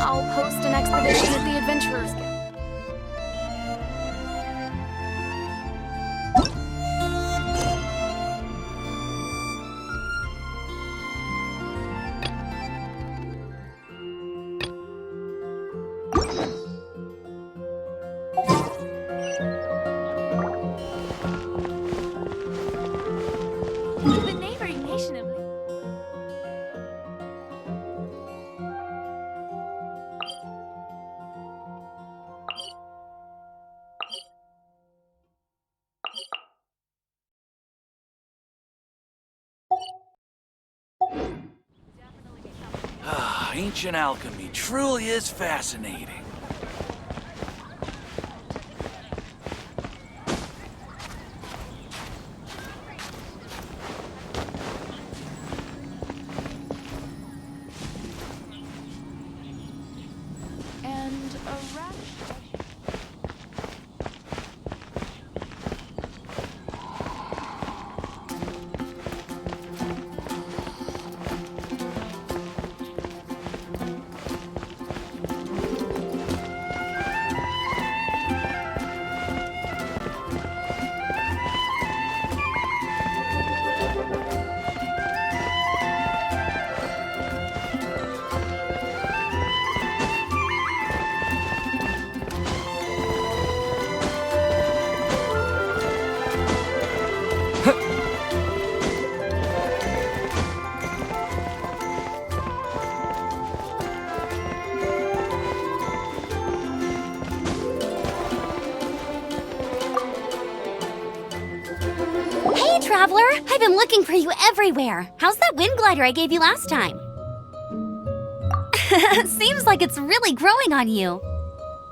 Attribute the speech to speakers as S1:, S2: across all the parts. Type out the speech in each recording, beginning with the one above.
S1: I'll post an expedition at the Adventurers Guild. The neighboring nation of...
S2: Ancient alchemy truly is fascinating.
S1: And a rat...
S3: Hey, Traveler! I've been looking for you everywhere. How's that wind glider I gave you last time? Seems like it's really growing on you.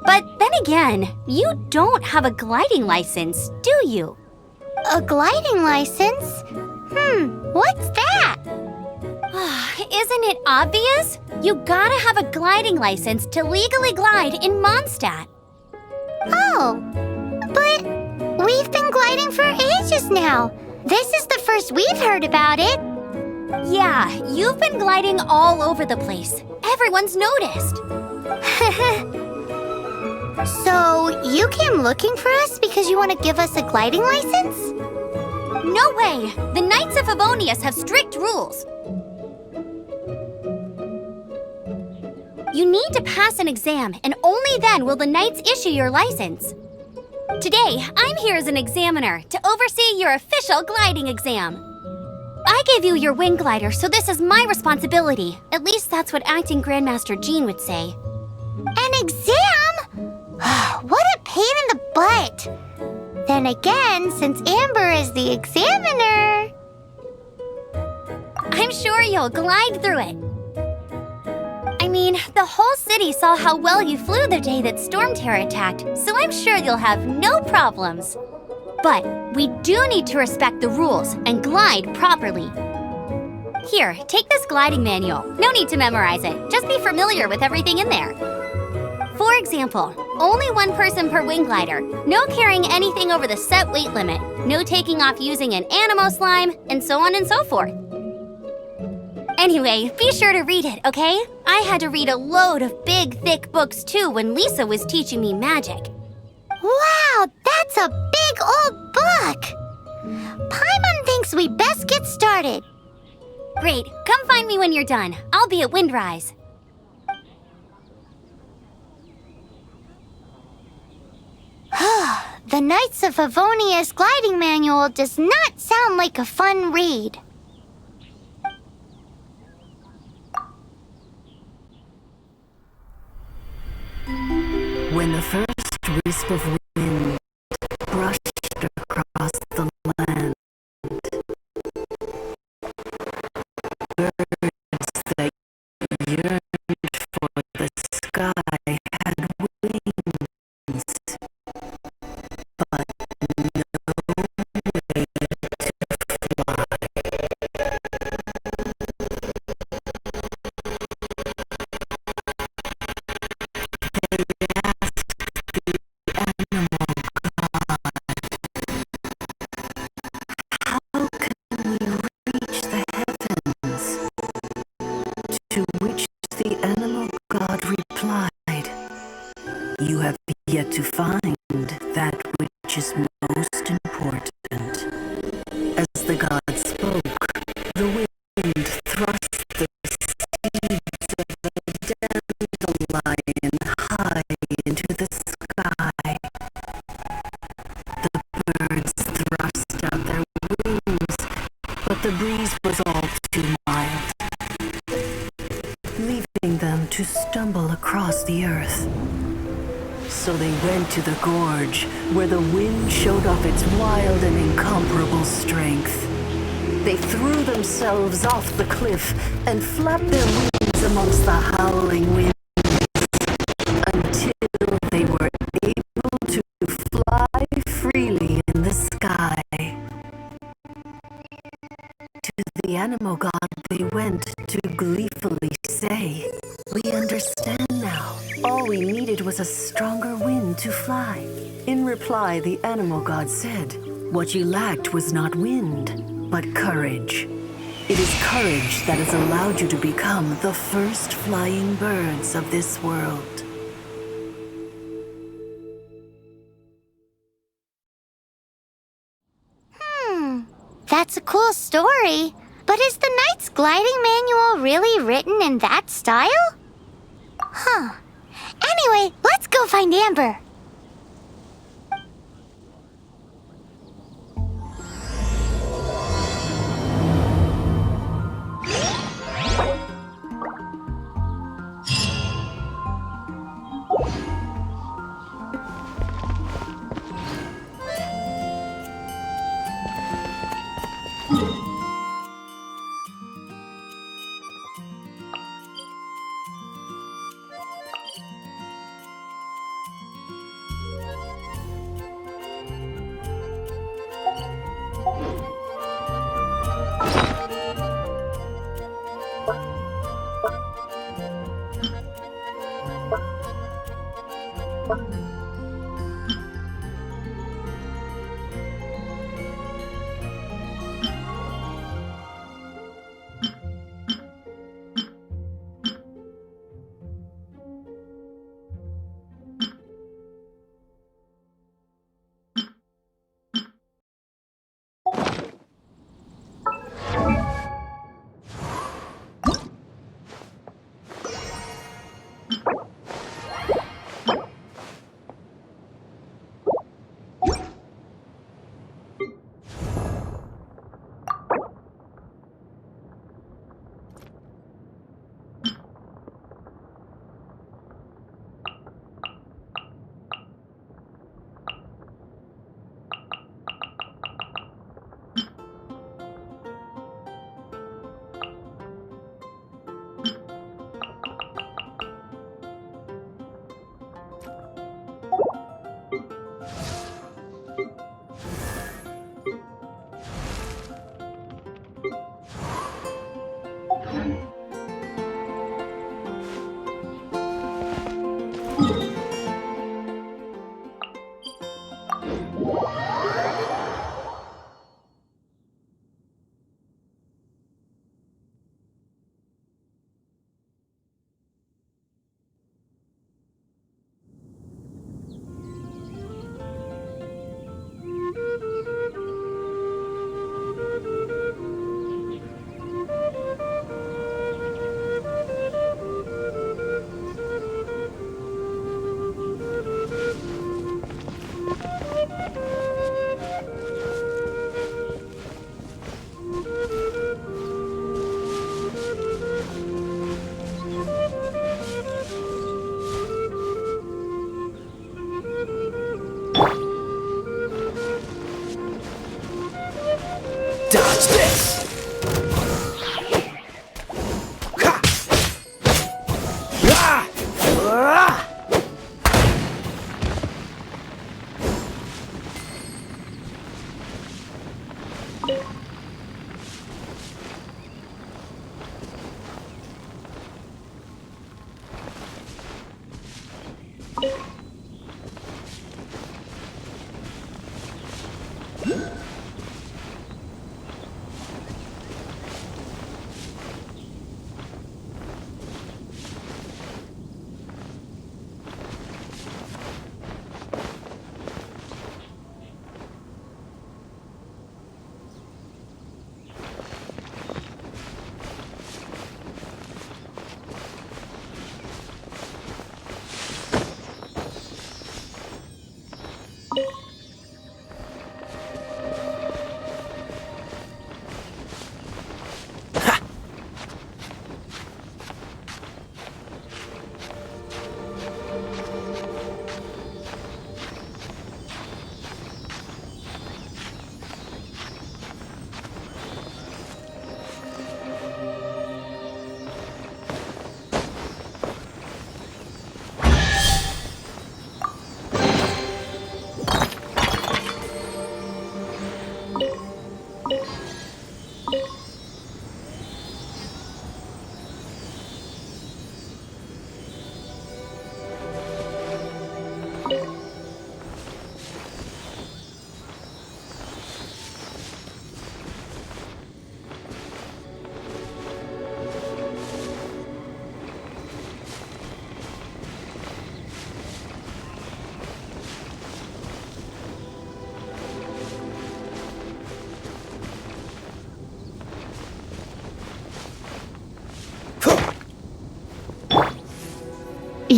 S3: But then again, you don't have a gliding license, do you?
S4: A gliding license? What's that?
S3: Isn't it obvious? You gotta have a gliding license to legally glide in Mondstadt.
S4: Oh, but we've been gliding for ages now. This is the first we've heard about it.
S3: Yeah, you've been gliding all over the place. Everyone's noticed.
S4: So, you came looking for us because you want to give us a gliding license?
S3: No way! The Knights of Favonius have strict rules. You need to pass an exam, and only then will the Knights issue your license. Today, I'm here as an examiner to oversee your official gliding exam. I gave you your wing glider, so this is my responsibility. At least that's what Acting Grandmaster Jean would say.
S4: An exam? What a pain in the butt. Then again, since Amber is the examiner...
S3: I'm sure you'll glide through it. I mean, the whole city saw how well you flew the day that Storm Terror attacked, so I'm sure you'll have no problems. But we do need to respect the rules and glide properly. Here, take this gliding manual. No need to memorize it. Just be familiar with everything in there. For example, only one person per wing glider, no carrying anything over the set weight limit, no taking off using an animo slime, and so on and so forth. Anyway, be sure to read it, okay? I had to read a load of big, thick books too when Lisa was teaching me magic.
S4: Wow, that's a big old book! Paimon thinks we best get started.
S3: Great, come find me when you're done. I'll be at Windrise.
S4: The Knights of Favonius gliding manual does not sound like a fun read.
S5: When the first wisp of wind brushed across the land, birds that yearned for the sky had wings, but no way to fly. They asked the you have yet to find that which is most important. As the god spoke, the wind thrust the seeds of the dandelion high into the sky. The birds thrust out their wings, but the breeze was all too mild, leaving them to stumble across the earth. So they went to the gorge, where the wind showed off its wild and incomparable strength. They threw themselves off the cliff and flapped their wings amongst the howling winds until they were able to fly freely in the sky. To the animal god they went to gleefully say, "We understand now. All we needed was a stronger wind to fly." In reply, the animal god said, "What you lacked was not wind, but courage. It is courage that has allowed you to become the first flying birds of this world."
S4: That's a cool story. But is the Knight's Gliding Manual really written in that style? Huh. Anyway, let's go find Amber.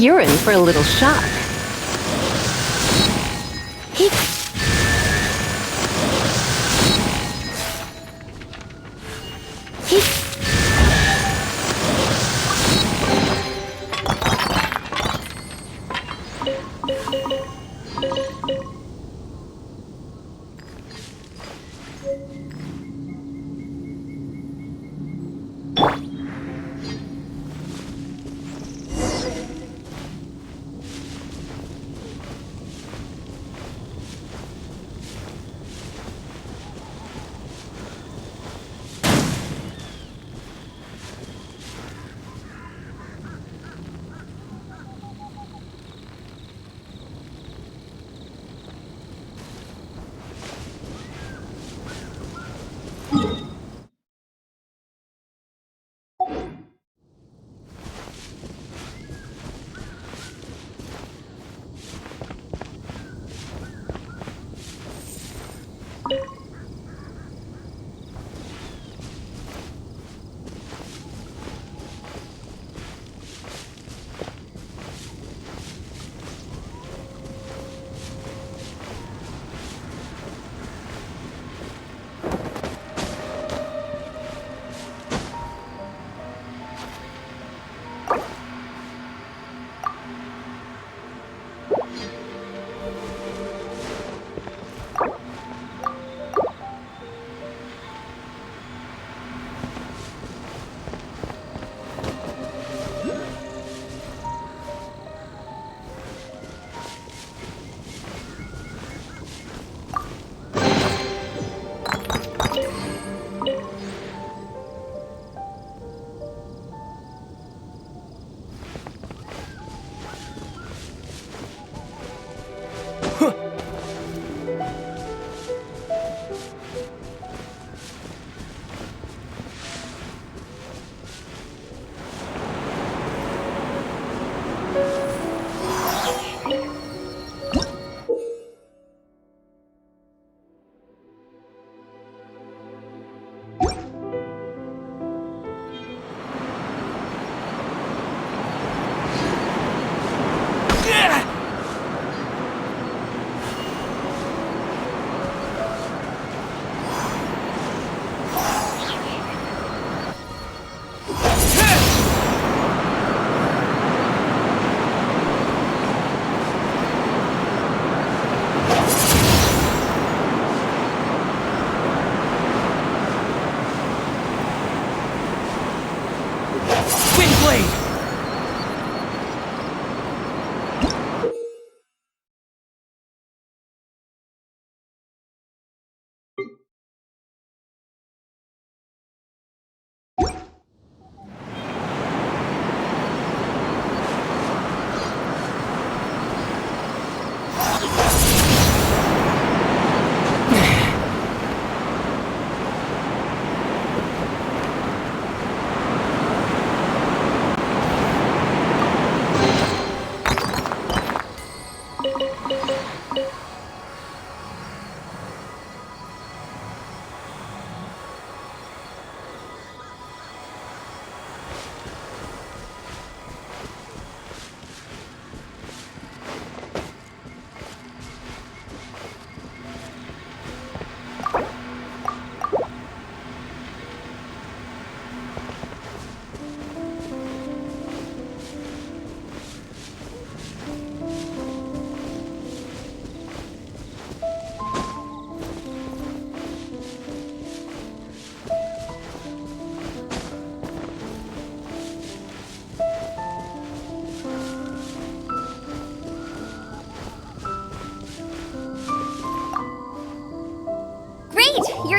S6: You're in for a little shock.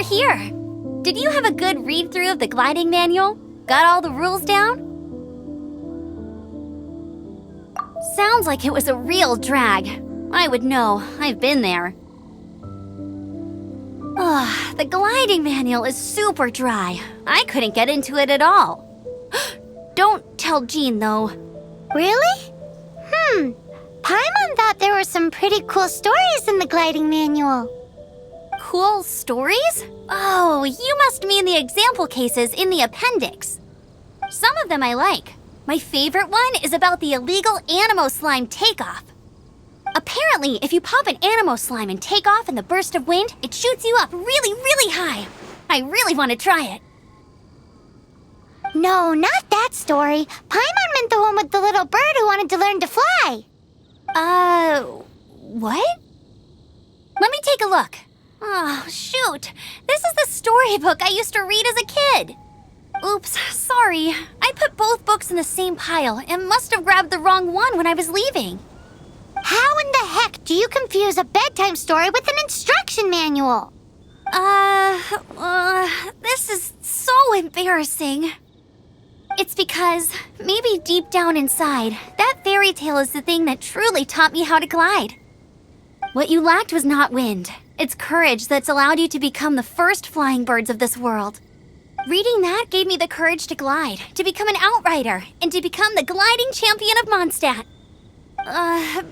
S3: here. Did you have a good read-through of the gliding manual? Got all the rules down? Sounds like it was a real drag. I would know. I've been there. Ugh, the gliding manual is super dry. I couldn't get into it at all. Don't tell Jean, though.
S4: Really? Paimon thought there were some pretty cool stories in the gliding manual.
S3: Cool stories? Oh, you must mean the example cases in the appendix. Some of them I like. My favorite one is about the illegal Animo slime takeoff. Apparently, if you pop an Animo slime and take off in the burst of wind, it shoots you up really, really high. I really want to try it.
S4: No, not that story. Paimon meant the one with the little bird who wanted to learn to fly.
S3: What? Let me take a look. Oh, shoot. This is the storybook I used to read as a kid. Oops, sorry. I put both books in the same pile and must have grabbed the wrong one when I was leaving.
S4: How in the heck do you confuse a bedtime story with an instruction manual?
S3: This is so embarrassing. It's because, maybe deep down inside, that fairy tale is the thing that truly taught me how to glide. What you lacked was not wind. It's courage that's allowed you to become the first flying birds of this world. Reading that gave me the courage to glide, to become an outrider, and to become the gliding champion of Mondstadt.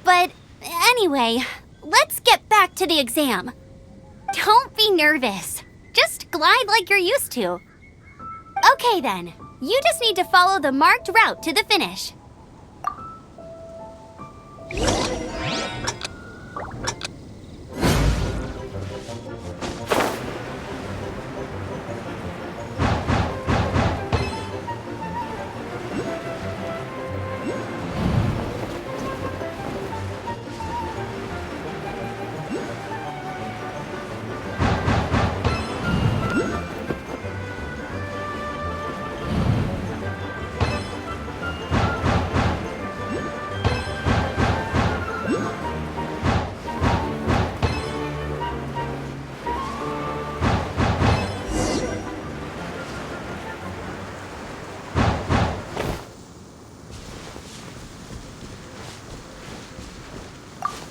S3: But anyway, let's get back to the exam. Don't be nervous. Just glide like you're used to. Okay then, you just need to follow the marked route to the finish.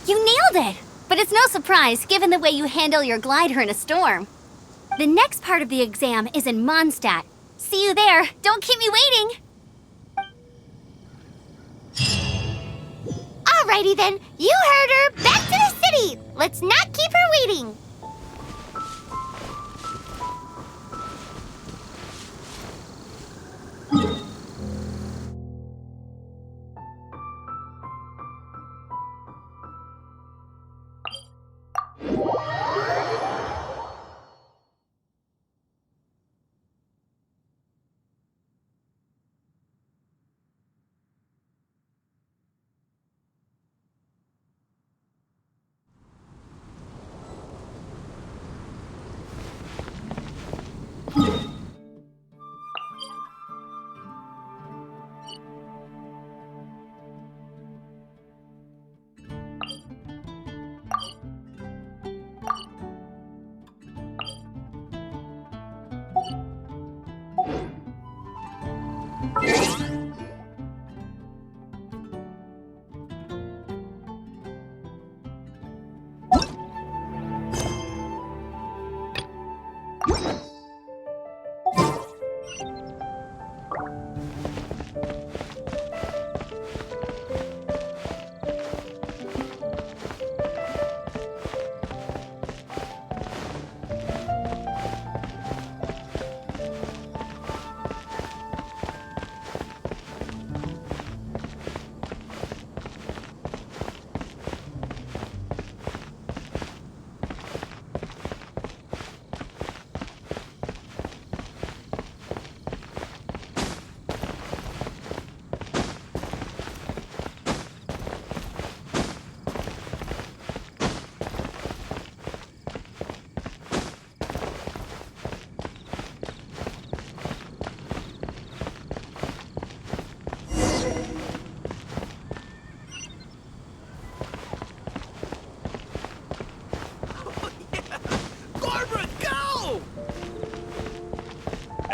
S3: You nailed it! But it's no surprise, given the way you handle your glider in a storm. The next part of the exam is in Mondstadt. See you there. Don't keep me waiting.
S4: Alrighty then, you heard her. Back to the city. Let's not keep her waiting.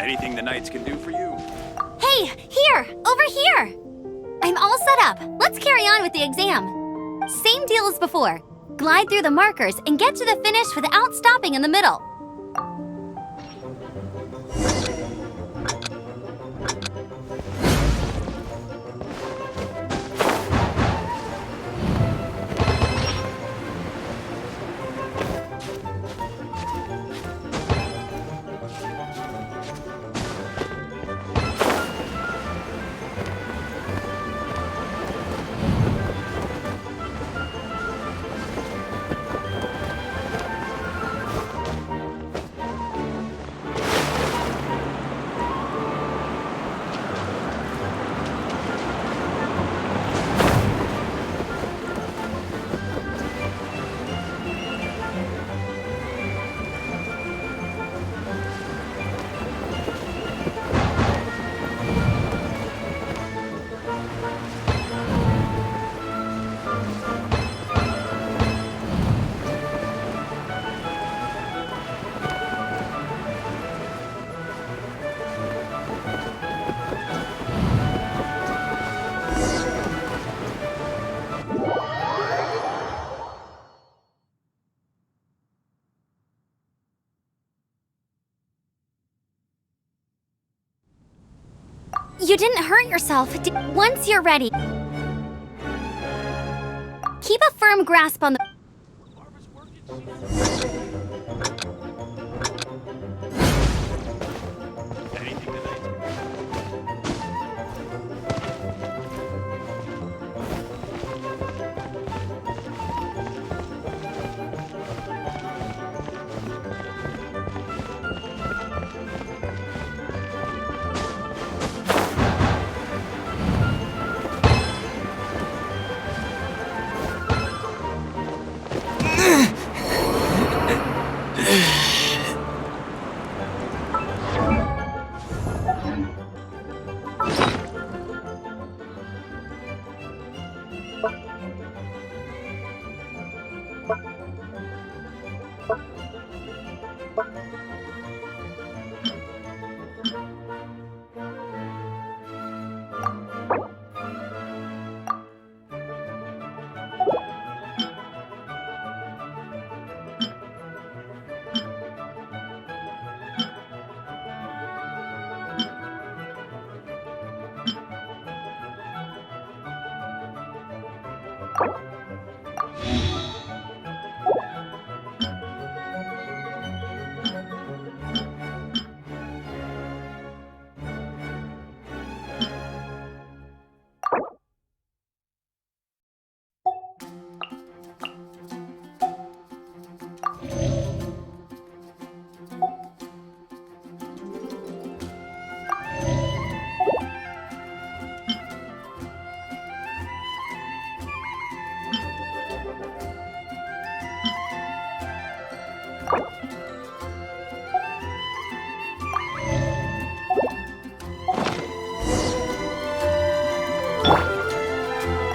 S6: Anything the Knights can do for you?
S3: Hey, here! Over here! I'm all set up. Let's carry on with the exam. Same deal as before. Glide through the markers and get to the finish without stopping in the middle. You didn't hurt yourself. Once you're ready, keep a firm grasp on the...
S6: Anything the Knights can do?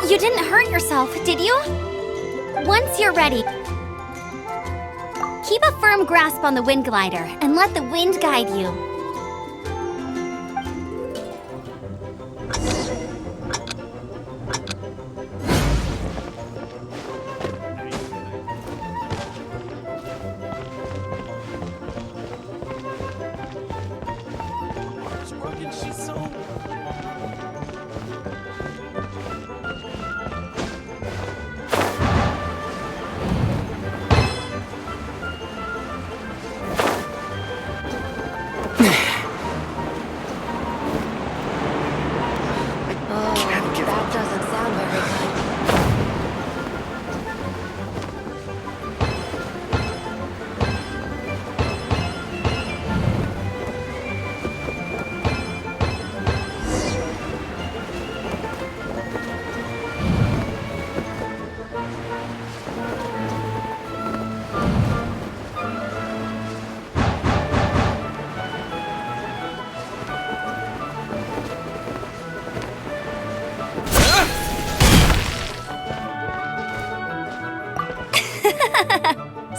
S3: You didn't hurt yourself, did you? Once you're ready, keep a firm grasp on the wind glider and let the wind guide you.
S2: It's working. She's so...
S1: That doesn't sound very good.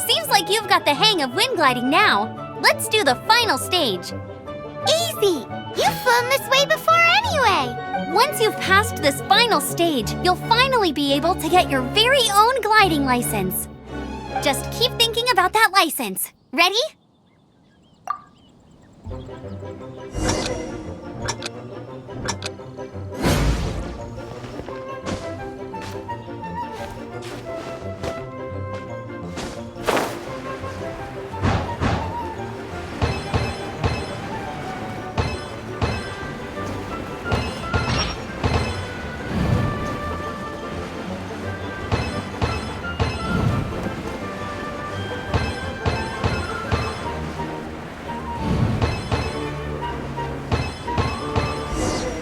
S3: Seems like you've got the hang of wind gliding now. Let's do the final stage.
S4: easy! You've flown this way before anyway!
S3: Once you've passed this final stage, you'll finally be able to get your very own gliding license. Just keep thinking about that license. Ready?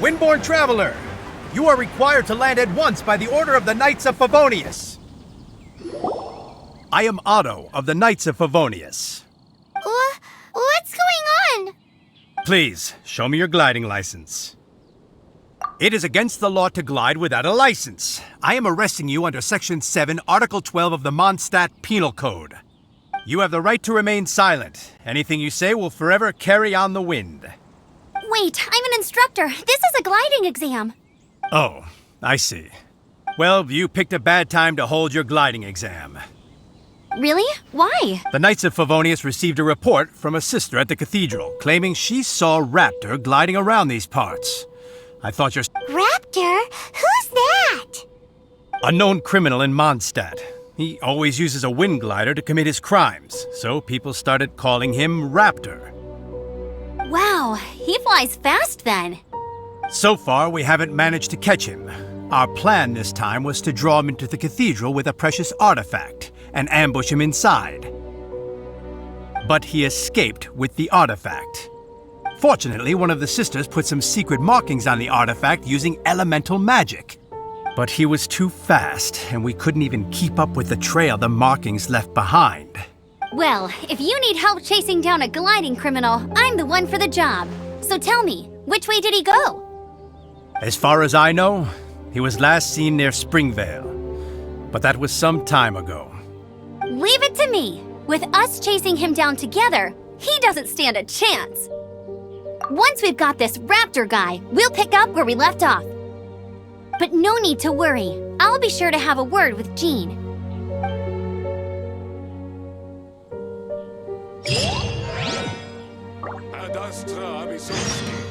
S7: Windborne Traveler, you are required to land at once by the order of the Knights of Favonius. I am Otto of the Knights of Favonius.
S4: What's going on?
S7: Please, show me your gliding license. It is against the law to glide without a license. I am arresting you under Section 7, Article 12 of the Mondstadt Penal Code. You have the right to remain silent. Anything you say will forever carry on the wind.
S3: Wait, I'm an instructor. This is a gliding exam.
S7: Oh, I see. Well, you picked a bad time to hold your gliding exam.
S3: Really? Why?
S7: The Knights of Favonius received a report from a sister at the cathedral claiming she saw Raptor gliding around these parts. I thought your
S4: Raptor? Who's that?
S7: a known criminal in Mondstadt. He always uses a wind glider to commit his crimes, so people started calling him Raptor.
S3: Wow, he flies fast then.
S7: So far, we haven't managed to catch him. Our plan this time was to draw him into the cathedral with a precious artifact and ambush him inside. But he escaped with the artifact. Fortunately, one of the sisters put some secret markings on the artifact using elemental magic. But he was too fast, and we couldn't even keep up with the trail the markings left behind.
S3: Well, if you need help chasing down a gliding criminal, I'm the one for the job. So tell me, which way did he go?
S7: As far as I know, he was last seen near Springvale. But that was some time ago.
S3: Leave it to me. With us chasing him down together, he doesn't stand a chance. Once we've got this Raptor guy, we'll pick up where we left off. But no need to worry. I'll be sure to have a word with Jean.
S2: Ad astra Amisoski.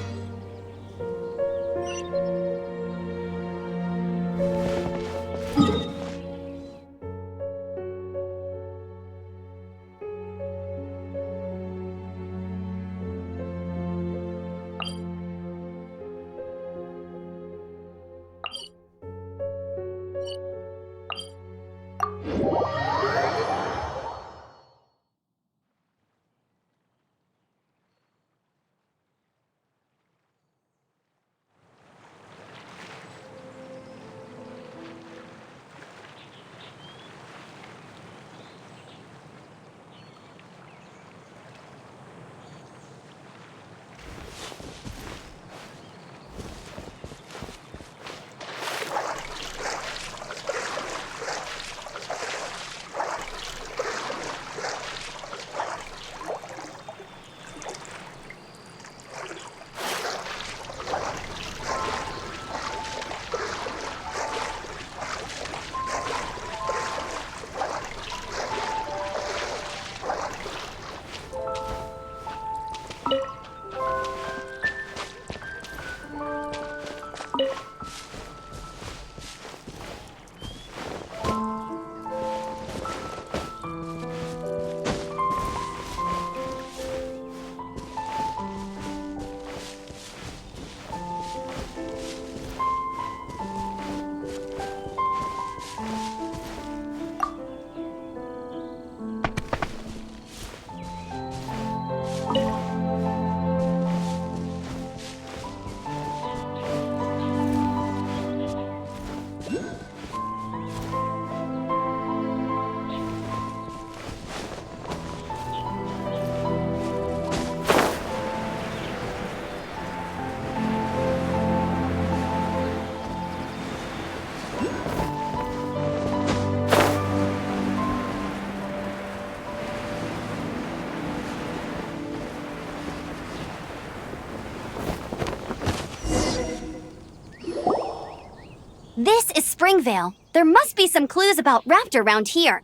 S3: Springvale, there must be some clues about Raptor around here.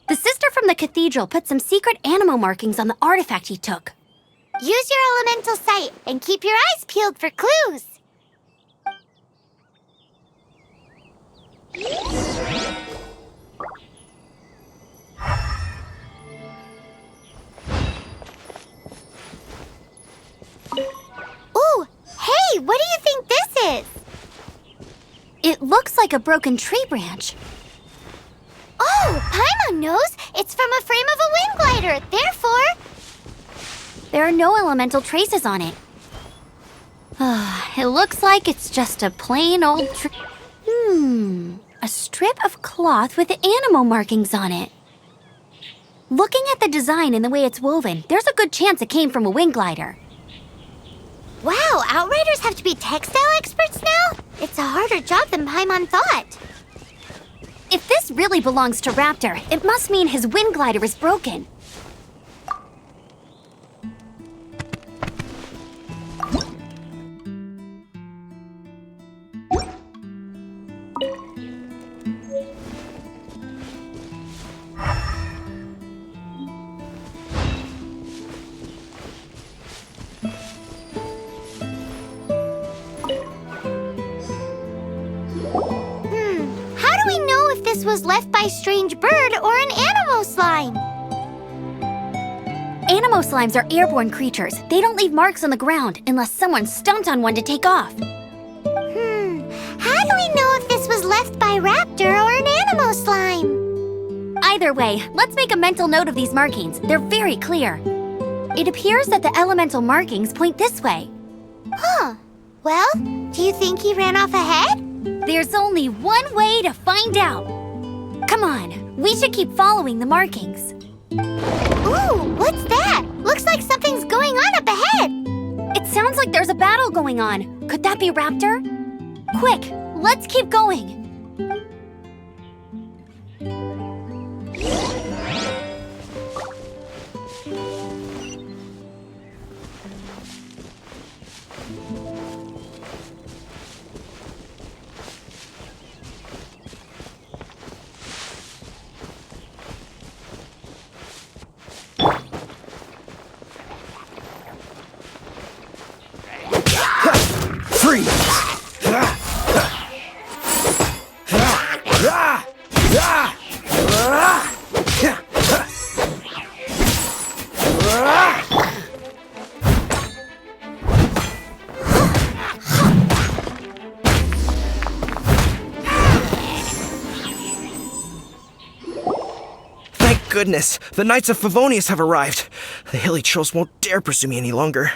S3: The sister from the cathedral put some secret animal markings on the artifact he took.
S4: Use your elemental sight and keep your eyes peeled for clues. Ooh, hey, what do you think this is?
S3: It looks like a broken tree branch.
S4: Oh, Paimon knows. It's from a frame of a wind glider. Therefore,
S3: There are no elemental traces on it. It looks like it's just a plain old tree. A strip of cloth with animal markings on it. Looking at the design and the way it's woven, there's a good chance it came from a wind glider.
S4: wow, Outriders have to be textile experts now? It's a harder job than Paimon thought.
S3: If this really belongs to Raptor, it must mean his wind glider is broken.
S4: How do we know if this was left by strange bird or an animal slime?
S3: Animo slimes are airborne creatures. They don't leave marks on the ground unless someone stomped on one to take off.
S4: How do we know if this was left by raptor or an animal slime?
S3: Either way, let's make a mental note of these markings. They're very clear. It appears that the elemental markings point this way.
S4: Huh. Well, do you think he ran off ahead?
S3: There's only one way to find out. Come on, we should keep following the markings.
S4: Ooh, what's that? Looks like something's going on up ahead.
S3: It sounds like there's a battle going on. Could that be Raptor? Quick, let's keep going.
S8: Thank goodness, the Knights of Favonius have arrived. The hilly trolls won't dare pursue me any longer.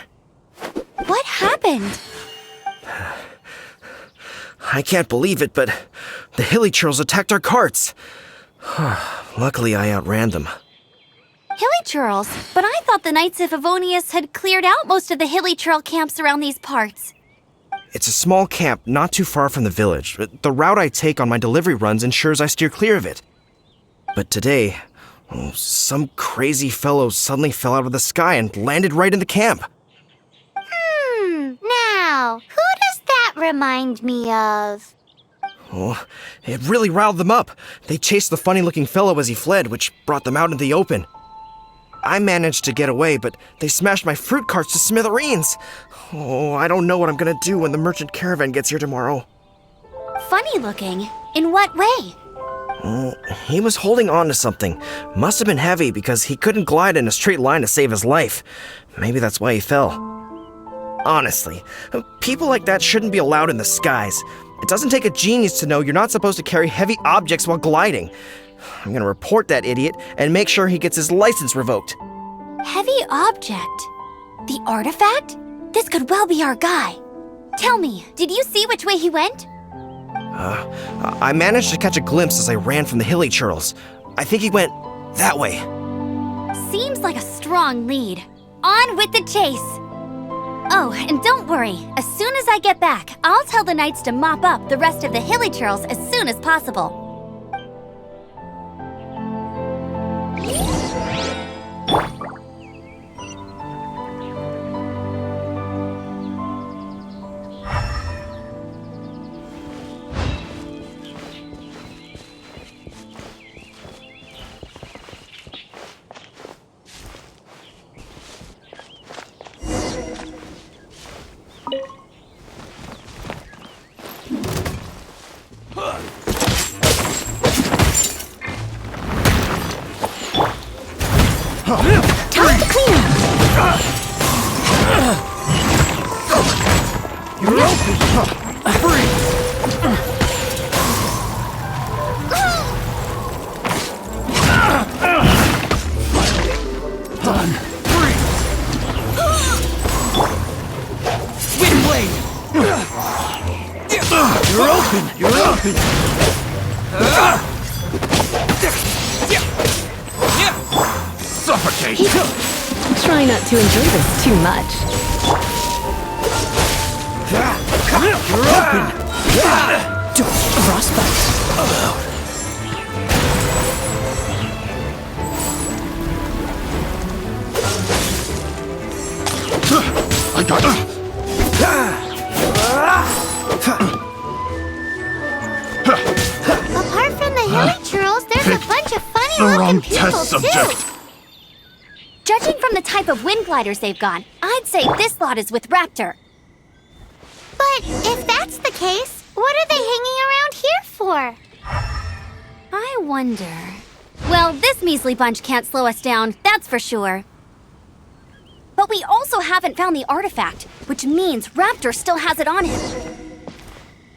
S3: What happened?
S8: I can't believe it, but the hilly trolls attacked our carts. Luckily, I outran them.
S3: Hilly churls, but I thought the Knights of Favonius had cleared out most of the hilly churl camps around these parts.
S8: It's a small camp not too far from the village. The route I take on my delivery runs ensures I steer clear of it. But today, some crazy fellow suddenly fell out of the sky and landed right in the camp.
S4: Now, who does that remind me of?
S8: Oh, it really riled them up. They chased the funny-looking fellow as he fled, which brought them out into the open. I managed to get away, but they smashed my fruit carts to smithereens. Oh, I don't know what I'm gonna do when the merchant caravan gets here tomorrow.
S3: Funny looking? In what way?
S8: He was holding on to something. Must have been heavy because he couldn't glide in a straight line to save his life. Maybe that's why he fell. Honestly, people like that shouldn't be allowed in the skies. It doesn't take a genius to know you're not supposed to carry heavy objects while gliding. I'm gonna report that idiot and make sure he gets his license revoked.
S3: Heavy object? The artifact? This could well be our guy. Tell me, did you see which way he went?
S8: I managed to catch a glimpse as I ran from the hilly churls. I think he went that way.
S3: Seems like a strong lead. On with the chase! Oh, and don't worry. As soon as I get back, I'll tell the knights to mop up the rest of the hilly churls as soon as possible.
S4: Time to clean up.
S7: You're open! Free! Done! Free! Wind blade! You're open! You're open! Suffocate!
S1: Try not to enjoy this too much.
S7: You're open!
S1: Frostbite.
S7: I got it!
S4: Apart from the hilly churls, there's a bunch of funny
S7: The wrong
S4: looking people
S7: test
S4: too.
S7: subject!
S3: Judging from the type of wind gliders they've got, I'd say this lot is with Raptor.
S4: But if that's the case, what are they hanging around here for?
S3: I wonder... Well, this measly bunch can't slow us down, that's for sure. But we also haven't found the artifact, which means Raptor still has it on him.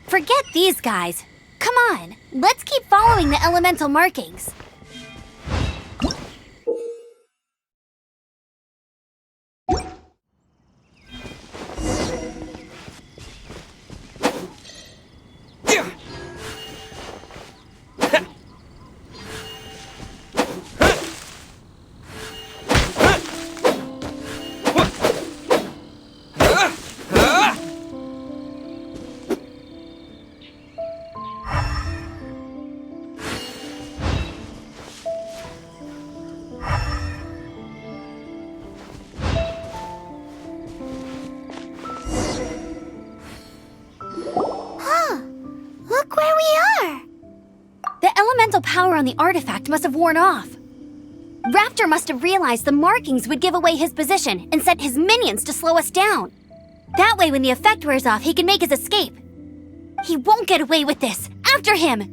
S3: Forget these guys. Come on, let's keep following the elemental markings.
S4: Look where we are!
S3: The elemental power on the artifact must have worn off. Raptor must have realized the markings would give away his position and sent his minions to slow us down. That way, when the effect wears off, he can make his escape. He won't get away with this. After him!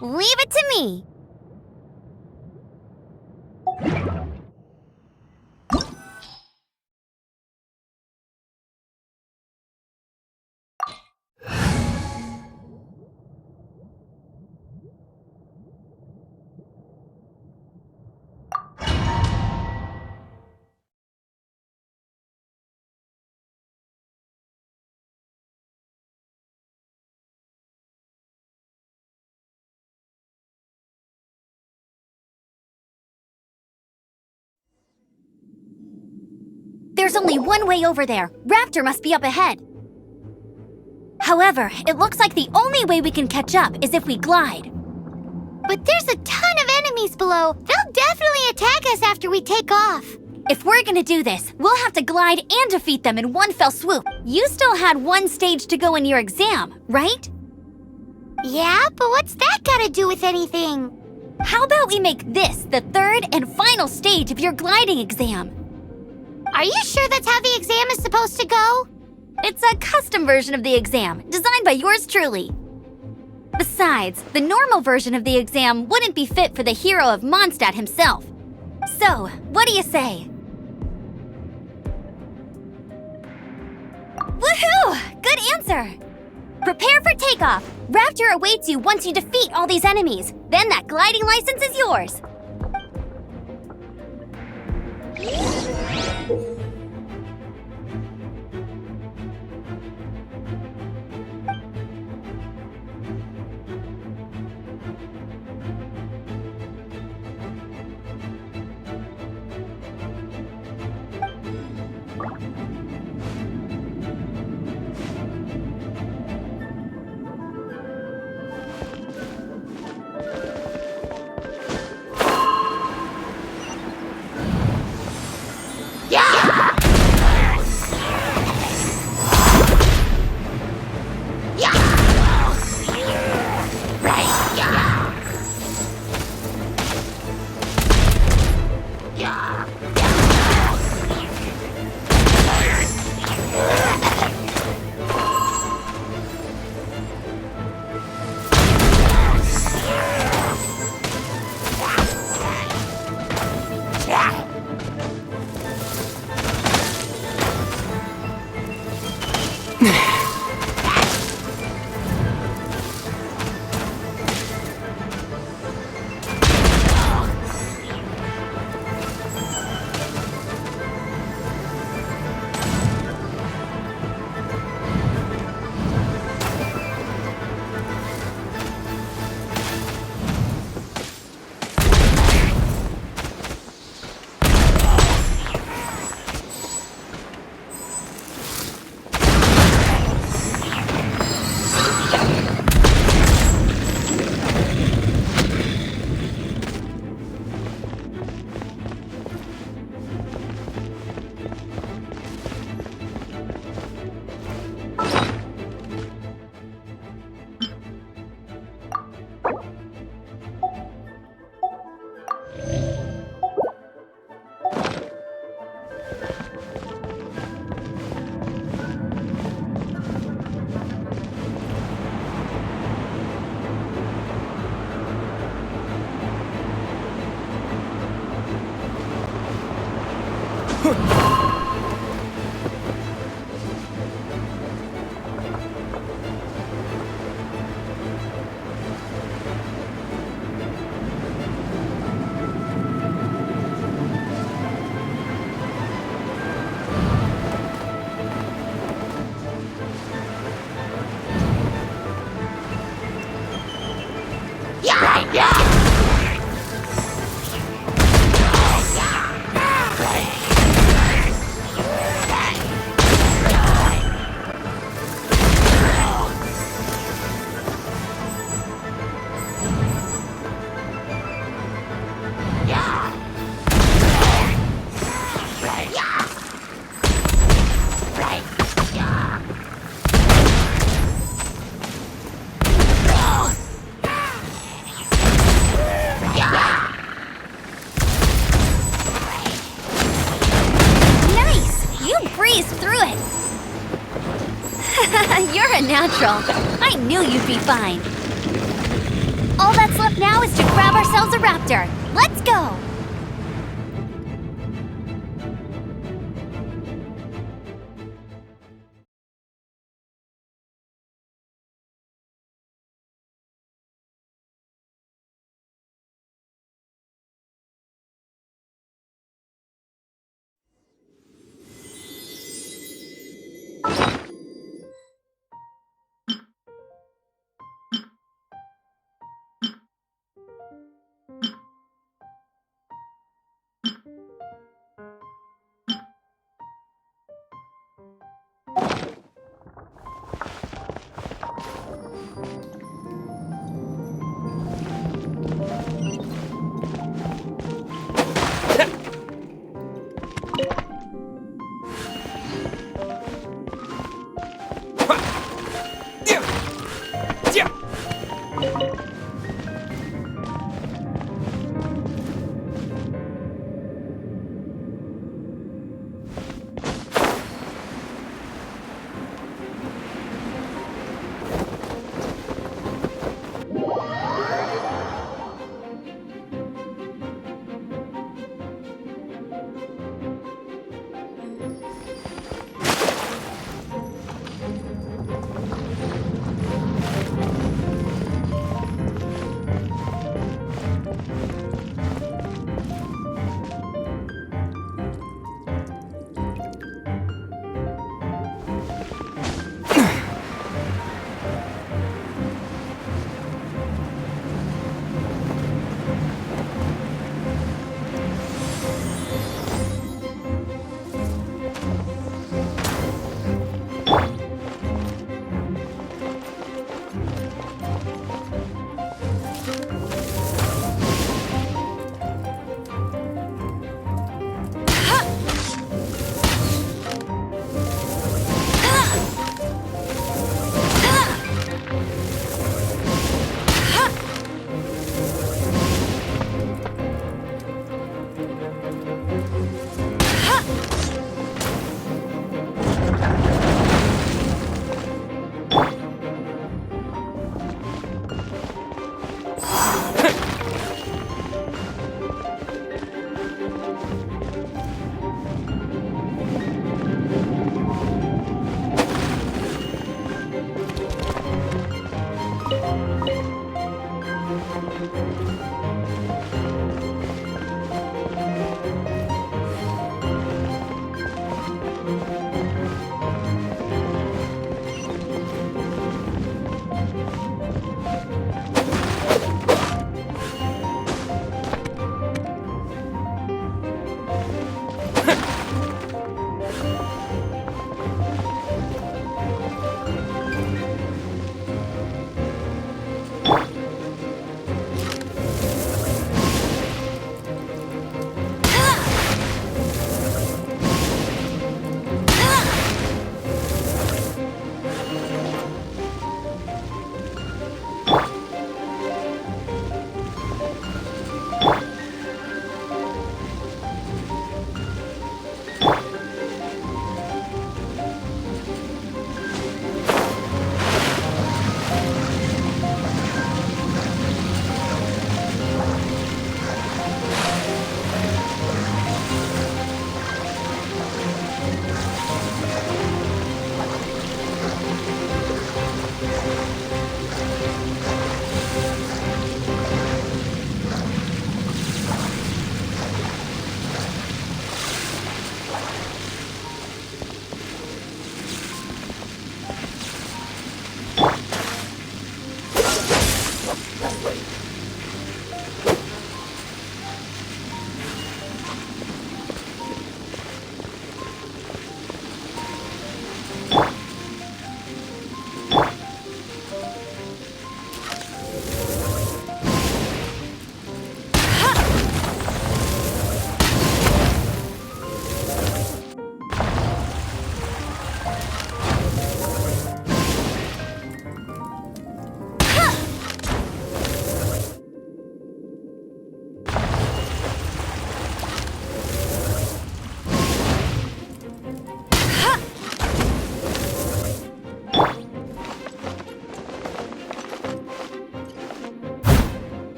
S3: Leave it to me! There's only one way over there. Raptor must be up ahead. However, it looks like the only way we can catch up is if we glide.
S4: But there's a ton of enemies below. They'll definitely attack us after we take off.
S3: If we're gonna do this, we'll have to glide and defeat them in one fell swoop. You still had one stage to go in your exam, right?
S4: Yeah, but what's that gotta do with anything?
S3: How about we make this the third and final stage of your gliding exam?
S4: Are you sure that's how the exam is supposed to go?
S3: It's a custom version of the exam, designed by yours truly. Besides, the normal version of the exam wouldn't be fit for the hero of Mondstadt himself. So, what do you say? Woohoo! Good answer! Prepare for takeoff. Raptor awaits you once you defeat all these enemies. Then that gliding license is yours. You're a natural. I knew you'd be fine. All that's left now is to grab ourselves a raptor. Let's go!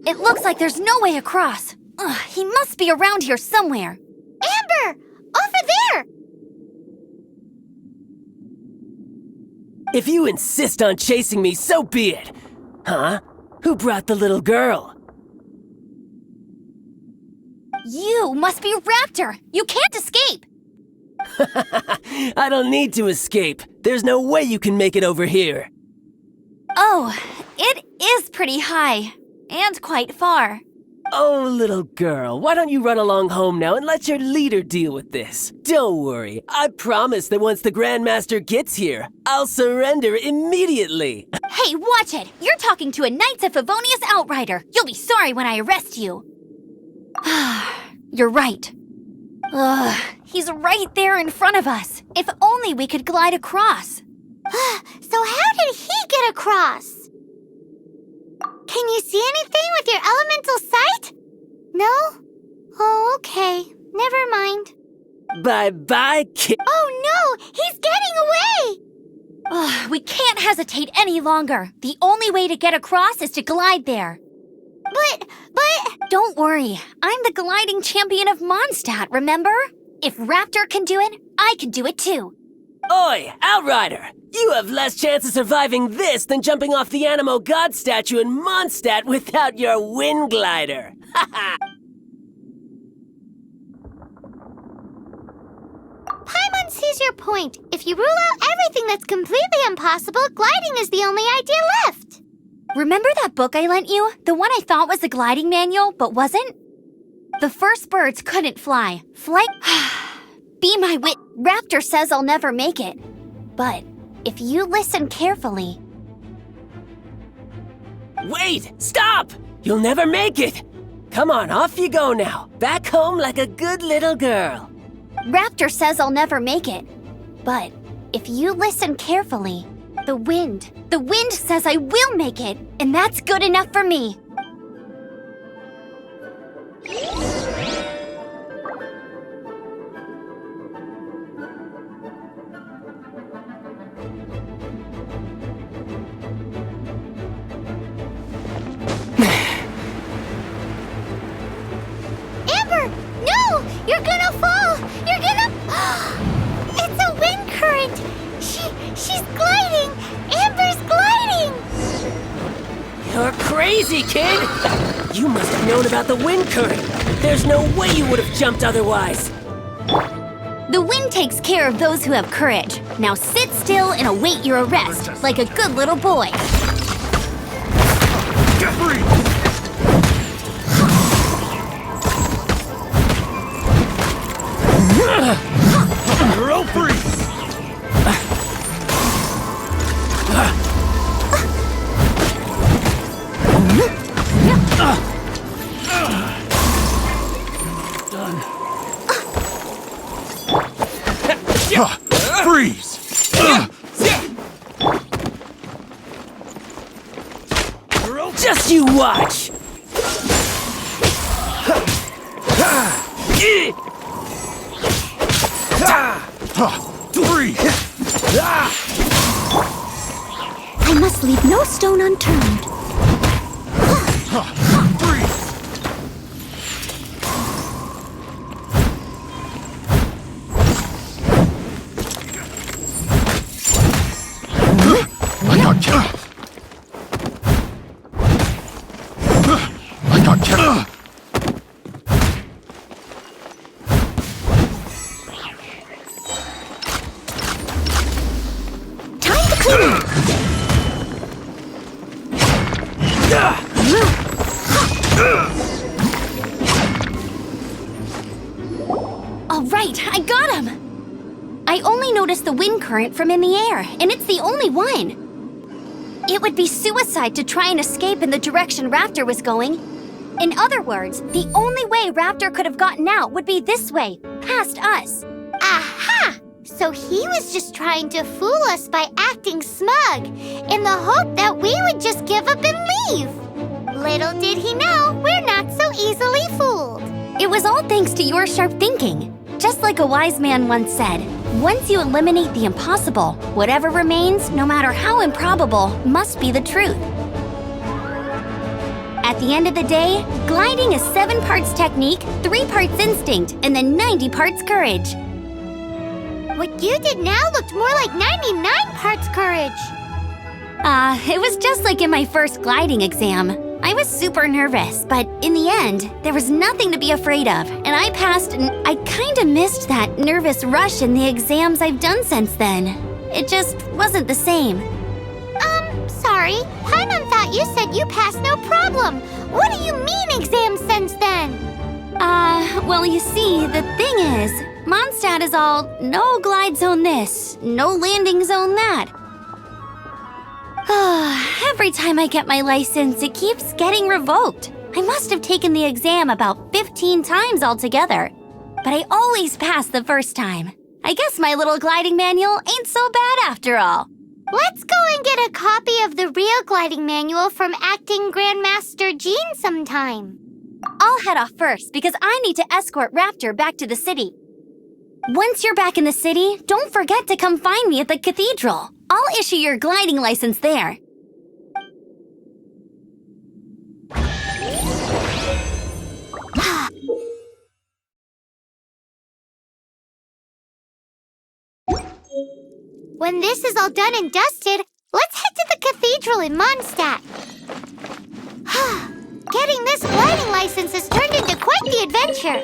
S3: It looks like there's no way across. Ugh, he must be around here somewhere.
S4: Amber! Over there!
S9: If you insist on chasing me, so be it. Huh? Who brought the little girl?
S3: You must be Raptor! You can't escape!
S9: I don't need to escape. There's no way you can make it over here.
S3: Oh, it is pretty high. And quite far.
S9: Oh, little girl, why don't you run along home now and let your leader deal with this? Don't worry, I promise that once the Grandmaster gets here, I'll surrender immediately.
S3: Hey, watch it! You're talking to a Knights of Favonius outrider. You'll be sorry when I arrest you. You're right. Ugh, he's right there in front of us. If only we could glide across.
S4: So how did he get across? Can you see anything with your elemental sight? No? Oh, okay. Never mind.
S9: Bye-bye, kid.
S4: Oh no! He's getting away!
S3: Ugh, we can't hesitate any longer. The only way to get across is to glide there.
S4: But...
S3: Don't worry. I'm the gliding champion of Mondstadt, remember? If Raptor can do it, I can do it too.
S9: Oi, Outrider! You have less chance of surviving this than jumping off the Animo God statue in Mondstadt without your wind glider. Haha!
S4: Paimon sees your point. If you rule out everything that's completely impossible, gliding is the only idea left.
S3: Remember that book I lent you? The one I thought was the gliding manual, but wasn't? The first birds couldn't fly. Flight... Be my wit... Raptor says I'll never make it. But if you listen carefully...
S9: Wait! Stop! You'll never make it! Come on, off you go now. Back home like a good little girl.
S3: Raptor says I'll never make it. But if you listen carefully, the wind says I will make it, and that's good enough for me.
S4: Amber! No! You're gonna fall! You're gonna... It's a wind current! She's gliding! Amber's gliding!
S9: You're crazy, kid! You must have known about the wind current. There's no way you would have jumped otherwise.
S3: The wind takes care of those who have courage. Now sit still and await your arrest, like a good little boy.
S2: Get free! You're all free! Freeze!
S9: Just you watch!
S2: Freeze!
S4: I must leave no stone unturned.
S2: Freeze! I got killed! I got killed!
S4: Time to clean up.
S3: All right, I got him! I only noticed the wind current from in the air, and it's the only one. It would be suicide to try and escape in the direction Raptor was going. In other words, the only way Raptor could have gotten out would be this way, past us.
S4: Aha! So he was just trying to fool us by acting smug, in the hope that we would just give up and leave. Little did he know, we're not so easily fooled.
S3: It was all thanks to your sharp thinking. Just like a wise man once said, once you eliminate the impossible, whatever remains, no matter how improbable, must be the truth. At At the end of the day, gliding is 7 parts technique, 3 parts instinct, and then 90 parts courage.
S4: What you did now looked more like 99 parts courage.
S3: It was just like in my first gliding exam. I was super nervous, but in the end, there was nothing to be afraid of, and I passed, and I kinda missed that nervous rush in the exams I've done since then. It just wasn't the same.
S4: Sorry. Paimon thought you said you passed no problem. What do you mean exams since then?
S3: Well, you see, the thing is, Mondstadt is all no glide zone this, no landing zone that. Every time I get my license, it keeps getting revoked. I must have taken the exam about 15 times altogether. But I always pass the first time. I guess my little gliding manual ain't so bad after all.
S4: Let's go and get a copy of the real gliding manual from Acting Grandmaster Jean sometime.
S3: I'll head off first because I need to escort Raptor back to the city. Once you're back in the city, don't forget to come find me at the cathedral. I'll issue your gliding license there.
S4: When this is all done and dusted, let's head to the cathedral in Mondstadt. Getting this gliding license has turned into quite the adventure.